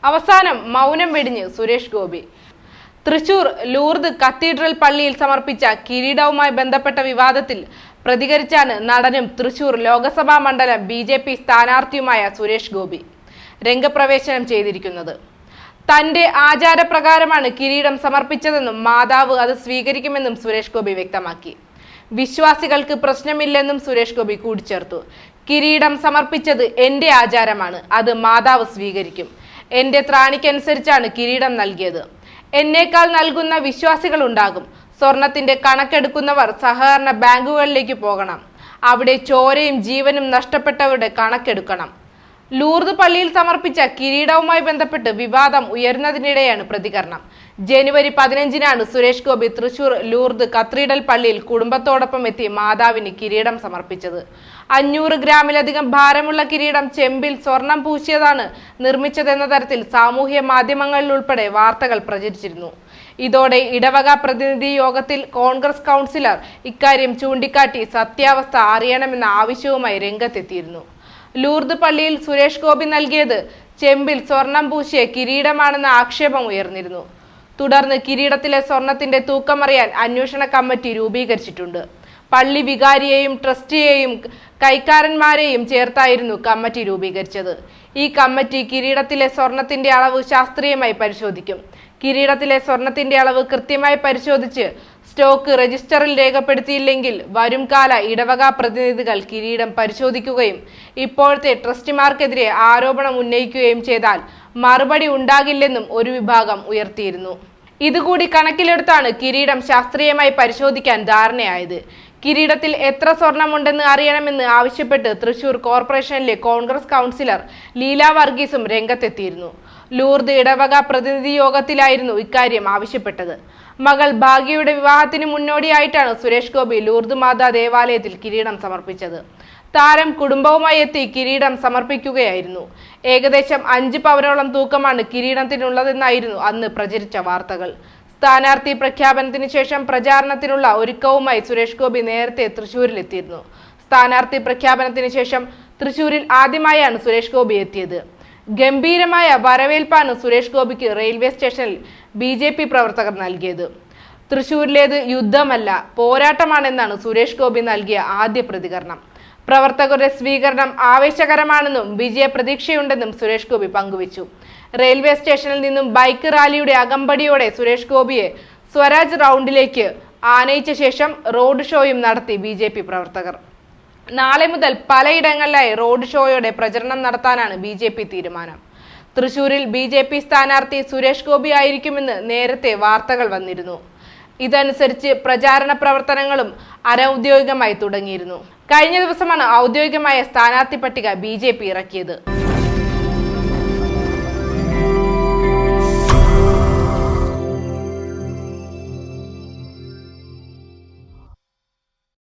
അവസാനം മൗനം വെടിഞ്ഞ് സുരേഷ് ഗോപി. തൃശൂർ ലൂർദ് കത്തീഡ്രൽ പള്ളിയിൽ സമർപ്പിച്ച കിരീടവുമായി ബന്ധപ്പെട്ട വിവാദത്തിൽ പ്രതികരിച്ചാണ് നടനും തൃശൂർ ലോക്സഭാ മണ്ഡലം BJP സ്ഥാനാർത്ഥിയുമായ സുരേഷ് ഗോപി രംഗപ്രവേശനം ചെയ്തിരിക്കുന്നത്. തന്റെ ആചാരപ്രകാരമാണ് കിരീടം സമർപ്പിച്ചതെന്നും മാതാവ് അത് സ്വീകരിക്കുമെന്നും സുരേഷ് ഗോപി വ്യക്തമാക്കി. വിശ്വാസികൾക്ക് പ്രശ്നമില്ലെന്നും സുരേഷ് ഗോപി കൂട്ടിച്ചേർത്തു. കിരീടം സമർപ്പിച്ചത് എന്റെ ആചാരമാണ്, അത് മാതാവ് സ്വീകരിക്കും. എന്റെ ത്രാണിക്കനുസരിച്ചാണ് കിരീടം നൽകിയത്. എന്നേക്കാൾ നൽകുന്ന വിശ്വാസികൾ ഉണ്ടാകും. സ്വർണത്തിന്റെ കണക്കെടുക്കുന്നവർ സഹകരണ ബാങ്കുകളിലേക്ക് പോകണം. അവിടെ ചോരയും ജീവനും നഷ്ടപ്പെട്ടവരുടെ കണക്കെടുക്കണം. ലൂർദ് പള്ളിയിൽ സമർപ്പിച്ച കിരീടവുമായി ബന്ധപ്പെട്ട് വിവാദം ഉയർന്നതിനിടെയാണ് പ്രതികരണം. ജനുവരി 15-നാണ് സുരേഷ് ഗോപി തൃശൂർ ലൂർദ് കത്തീഡ്രൽ പള്ളിയിൽ കുടുംബത്തോടൊപ്പം എത്തി മാതാവിന് കിരീടം സമർപ്പിച്ചത്. 500 ഗ്രാമിലധികം ഭാരമുള്ള കിരീടം ചെമ്പിൽ സ്വർണം പൂശിയതാണ് നിർമ്മിച്ചതെന്ന തരത്തിൽ സാമൂഹ്യ മാധ്യമങ്ങളിൽ ഉൾപ്പെടെ വാർത്തകൾ പ്രചരിച്ചിരുന്നു. ഇതോടെ ഇടവക പ്രതിനിധി യോഗത്തിൽ കോൺഗ്രസ് കൗൺസിലർ ഇക്കാര്യം ചൂണ്ടിക്കാട്ടി സത്യാവസ്ഥ അറിയണമെന്ന ആവശ്യവുമായി രംഗത്തെത്തിയിരുന്നു. ലൂർദ് പള്ളിയിൽ സുരേഷ് ഗോപി നൽകിയത് ചെമ്പിൽ സ്വർണം പൂശിയ കിരീടമാണെന്ന ആക്ഷേപം ഉയർന്നിരുന്നു. തുടർന്ന് കിരീടത്തിലെ സ്വർണത്തിന്റെ തൂക്കമറിയാൻ അന്വേഷണ കമ്മിറ്റി രൂപീകരിച്ചിട്ടുണ്ട്. പള്ളി വികാരിയെയും ട്രസ്റ്റിയെയും കൈക്കാരന്മാരെയും ചേർത്തായിരുന്നു കമ്മിറ്റി രൂപീകരിച്ചത്. ഈ കമ്മിറ്റി കിരീടത്തിലെ സ്വർണത്തിന്റെ അളവ് ശാസ്ത്രീയമായി പരിശോധിക്കും. കിരീടത്തിലെ സ്വർണത്തിന്റെ അളവ് കൃത്യമായി പരിശോധിച്ച് സ്റ്റോക്ക് രജിസ്റ്ററിൽ രേഖപ്പെടുത്തിയില്ലെങ്കിൽ വരും കാല ഇടവക പ്രതിനിധികൾ കിരീടം പരിശോധിക്കുകയും ഇപ്പോഴത്തെ ട്രസ്റ്റിമാർക്കെതിരെ ആരോപണം ഉന്നയിക്കുകയും ചെയ്താൽ മറുപടി ഉണ്ടാകില്ലെന്നും ഒരു വിഭാഗം ഉയർത്തിയിരുന്നു. ഇതുകൂടി കണക്കിലെടുത്താണ് കിരീടം ശാസ്ത്രീയമായി പരിശോധിക്കാൻ ധാരണയായത്. കിരീടത്തിൽ എത്ര സ്വർണമുണ്ടെന്ന് അറിയണമെന്ന് ആവശ്യപ്പെട്ട് തൃശൂർ കോർപ്പറേഷനിലെ കോൺഗ്രസ് കൗൺസിലർ ലീല വർഗീസും രംഗത്തെത്തിയിരുന്നു. ലൂർദ് ഇടവക പ്രതിനിധി യോഗത്തിലായിരുന്നു ഇക്കാര്യം ആവശ്യപ്പെട്ടത്. മകൾ ഭാഗ്യയുടെ വിവാഹത്തിന് മുന്നോടിയായിട്ടാണ് സുരേഷ് ഗോപി ലൂർദ് മാതാ ദേവാലയത്തിൽ കിരീടം സമർപ്പിച്ചത്. താരം കുടുംബവുമായി എത്തി കിരീടം സമർപ്പിക്കുകയായിരുന്നു. ഏകദേശം 5 പവനോളം തൂക്കമാണ് കിരീടത്തിനുള്ളതെന്നായിരുന്നു അന്ന് പ്രചരിച്ച വാർത്തകൾ. സ്ഥാനാർത്ഥി പ്രഖ്യാപനത്തിന് ശേഷം പ്രചാരണത്തിനുള്ള ഒരുക്കവുമായി സുരേഷ് ഗോപി നേരത്തെ തൃശൂരിലെത്തിയിരുന്നു. സ്ഥാനാർത്ഥി പ്രഖ്യാപനത്തിന് ശേഷം തൃശൂരിൽ ആദ്യമായാണ് സുരേഷ് ഗോപി എത്തിയത്. ഗംഭീരമായ വരവേൽപ്പാണ് സുരേഷ് ഗോപിക്ക് റെയിൽവേ സ്റ്റേഷനിൽ BJP പ്രവർത്തകർ നൽകിയത്. തൃശൂരിലേത് യുദ്ധമല്ല, പോരാട്ടമാണെന്നാണ് സുരേഷ് ഗോപി നൽകിയ ആദ്യ പ്രതികരണം. പ്രവർത്തകരുടെ സ്വീകരണം ആവേശകരമാണെന്നും വിജയ പ്രതീക്ഷയുണ്ടെന്നും സുരേഷ് ഗോപി പങ്കുവച്ചു. റെയിൽവേ സ്റ്റേഷനിൽ നിന്നും ബൈക്ക് റാലിയുടെ അകമ്പടിയോടെ സുരേഷ് ഗോപിയെ സ്വരാജ് റൗണ്ടിലേക്ക് ആനയിച്ച ശേഷം റോഡ് ഷോയും നടത്തി BJP പ്രവർത്തകർ. നാളെ മുതൽ പലയിടങ്ങളിലായി റോഡ് ഷോയോടെ പ്രചരണം നടത്താനാണ് BJP തീരുമാനം. തൃശൂരിൽ BJP സ്ഥാനാർത്ഥി സുരേഷ് ഗോപി ആയിരിക്കുമെന്ന് നേരത്തെ വാർത്തകൾ വന്നിരുന്നു. ഇതനുസരിച്ച് പ്രചാരണ പ്രവർത്തനങ്ങളും അനൌദ്യോഗികമായി തുടങ്ങിയിരുന്നു. കഴിഞ്ഞ ദിവസമാണ് ഔദ്യോഗികമായ സ്ഥാനാർത്ഥി പട്ടിക BJP ഇറക്കിയത്.